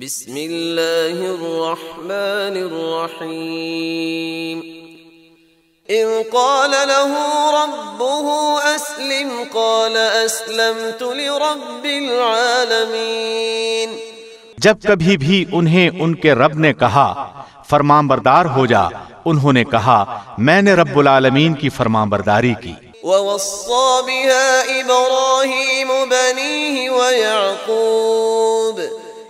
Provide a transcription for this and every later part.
بسم اللہ الرحمن الرحیم اذ قال له ربه اسلم قال اسلمت لرب العالمین. جب کبھی بھی انہیں ان کے رب نے کہا فرمانبردار ہو جا، انہوں نے کہا میں نے رب العالمین کی فرمانبرداری کی. ووصى بها إبراهيم بنيه ويعقوب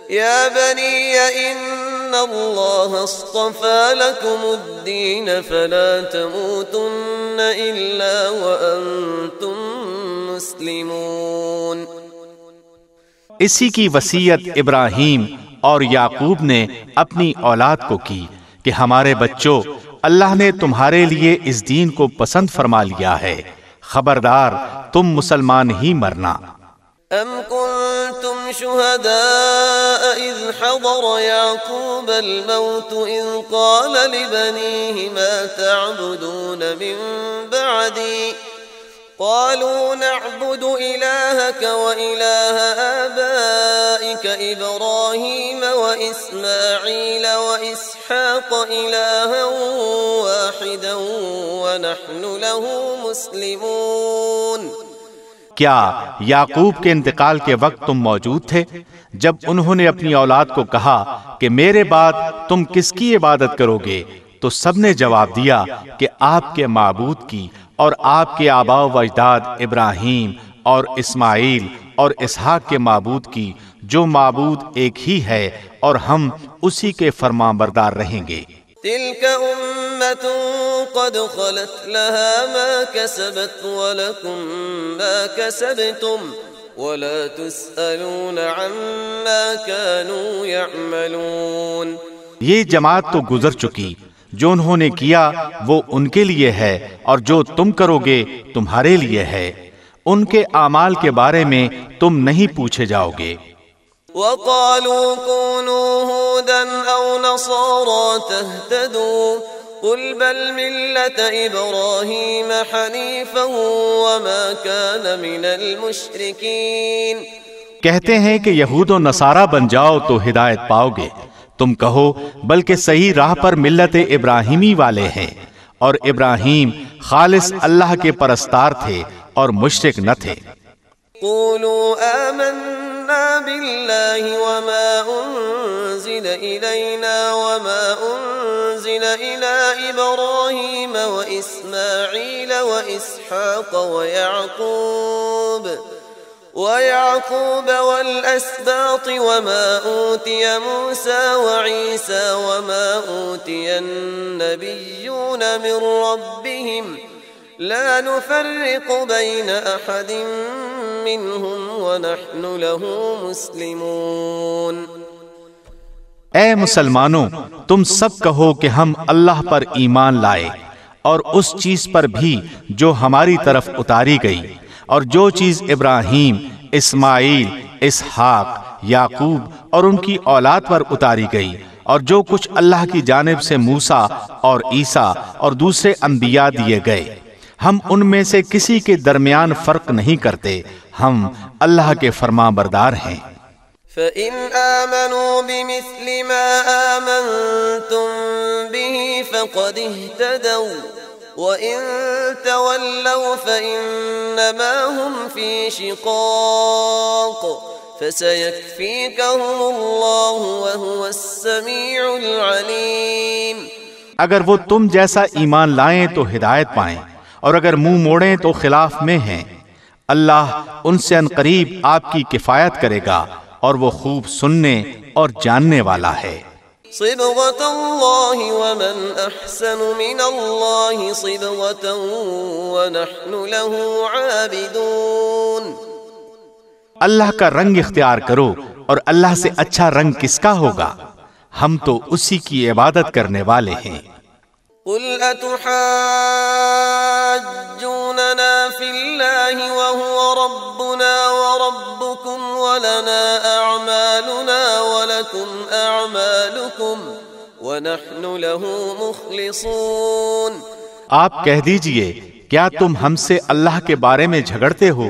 يا بني إن الله اصطفى لكم الدين فلا تموتن إلا وأنتم مسلمون. اسی کی وصیت ابراہیم اور یعقوب نے اپنی اولاد کو کی کہ ہمارے بچوں، اللہ نے تمہارے لیے اس دین کو پسند فرما لیا ہے، خبردار تم مسلمان ہی مرنا. ام کنتم شہداء اذ حضر یعقوب الموت اذ قال لبنیہ ما تعبدون من بعدی قالوا نعبد إلهك وإله آبائك إبراهيم وإسماعيل وإسحاق إلها واحدا ونحن له مسلمون. کیا یعقوب کے انتقال کے وقت تم موجود تھے جب انہوں نے اپنی اولاد کو کہا کہ میرے بعد تم کس کی عبادت کرو گے؟ تو سب نے جواب دیا کہ آپ کے معبود کی اور آپ کے آباء و اجداد ابراہیم اور اسماعیل اور اسحاق کے معبود کی، جو معبود ایک ہی ہے اور ہم اسی کے فرمانبردار رہیں گے. تلك أمة قد خلت لها ما كسبت ولكم ما كسبتم ولا تسألون عما كانوا يعملون. یہ جماعت تو گزر چکی، جو انہوں نے کیا وہ ان کے لیے ہے اور جو تم کرو گے تمہارے لیے ہے، ان کے اعمال کے بارے میں تم نہیں پوچھے جاؤ گے. وَقَالُوا كُونُوا هُودًا أَوْ نَصَارَىٰ تَهْتَدُوا قُلْ بَلْ مِلَّةَ إِبْرَاهِيمَ حَنِيفًا وَمَا كَانَ مِنَ الْمُشْرِكِينَ. کہتے ہیں کہ یہود و نصارہ بن جاؤ تو ہدایت پاؤ گے. تم کہو بلکہ صحیح راہ پر ملت ابراہیمی والے ہیں، اور ابراہیم خالص اللہ کے پرستار تھے اور مشرک نہ تھے. قولوا آمنا بالله وما أنزل إلينا وما أنزل إلى إبراهيم وإسماعيل وإسحاق ويعقوب والأسباط وما أوتي موسى وعيسى وما أوتي النبيون من ربهم لا نفرق بين أحد منهم ونحن له مسلمون. اے مسلمانوں، تم سب کہو کہ ہم اللہ پر ایمان لائے اور اس چیز پر بھی جو ہماری طرف اتاری گئی، اور جو چیز ابراہیم، اسماعیل، اسحاق، یعقوب اور ان کی اولاد پر اتاری گئی، اور جو کچھ اللہ کی جانب سے موسیٰ اور عیسیٰ اور دوسرے انبیاء دیے گئے، ہم ان میں سے کسی کے درمیان فرق نہیں کرتے، ہم اللہ کے فرمانبردار ہیں. فَإِنْ آمَنُوا بِمِثْلِ مَا آمَنْتُمْ بِهِ فَقَدِ اهْتَدَوْا وَإِنْ تَوَلَّوْا فَإِنَّمَا هُمْ فِي شِقَاقٍ فَسَيَكْفِيكَهُمُ اللَّهُ وَهُوَ السَّمِيعُ الْعَلِيمُ. اگر وہ تم جیسا ایمان لائیں تو ہدایت پائیں، اور اگر منہ موڑیں تو خلاف میں ہیں. اللہ ان سے عنقریب آپ کی کفایت کرے گا اور وہ خوب سننے اور جاننے والا ہے. صبغة اللہ ومن احسن من اللہ صبغة ونحن له عابدون. اللہ کا رنگ اختیار کرو، اور اللہ سے اچھا رنگ کس کا ہوگا؟ ہم تو اسی کی عبادت کرنے والے ہیں. قل اتحاجوننا فی اللہ وهو ربنا وربکم ولنا اعمالنا ولکم اعمالکم ونحن له مخلصون. آپ کہہ دیجئے کیا تم ہم سے اللہ کے بارے میں جھگڑتے ہو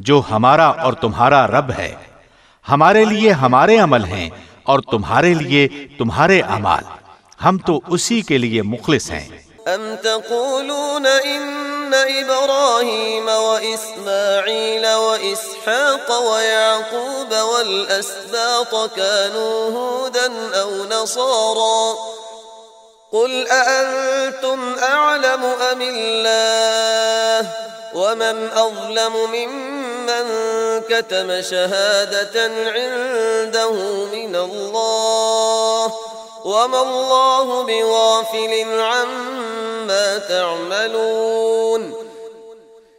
جو ہمارا اور تمہارا رب ہے؟ ہمارے لیے ہمارے عمل ہیں اور تمہارے لیے تمہارے اعمال، ہم تو اسی کے لیے مخلص ہیں۔ أم تقولون إن إبراهيم وإسماعيل وإسحاق ويعقوب والأسباط كانوا هودا أو نصارا قل أأنتم أعلم أم الله ومن أظلم ممن كتم شهادة عنده من الله وما الله بغافل عما تعملون۔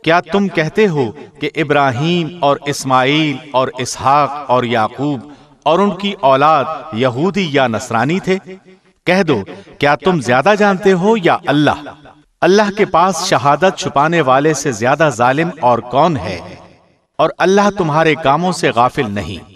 کیا تم کہتے ہو کہ ابراہیم اور اسماعیل اور اسحاق اور یعقوب اور ان کی اولاد یہودی یا نصرانی تھے؟ کہہ دو کیا تم زیادہ جانتے ہو یا اللہ؟ اللہ کے پاس شہادت چھپانے والے سے زیادہ ظالم اور کون ہے؟ اور اللہ تمہارے کاموں سے غافل نہیں۔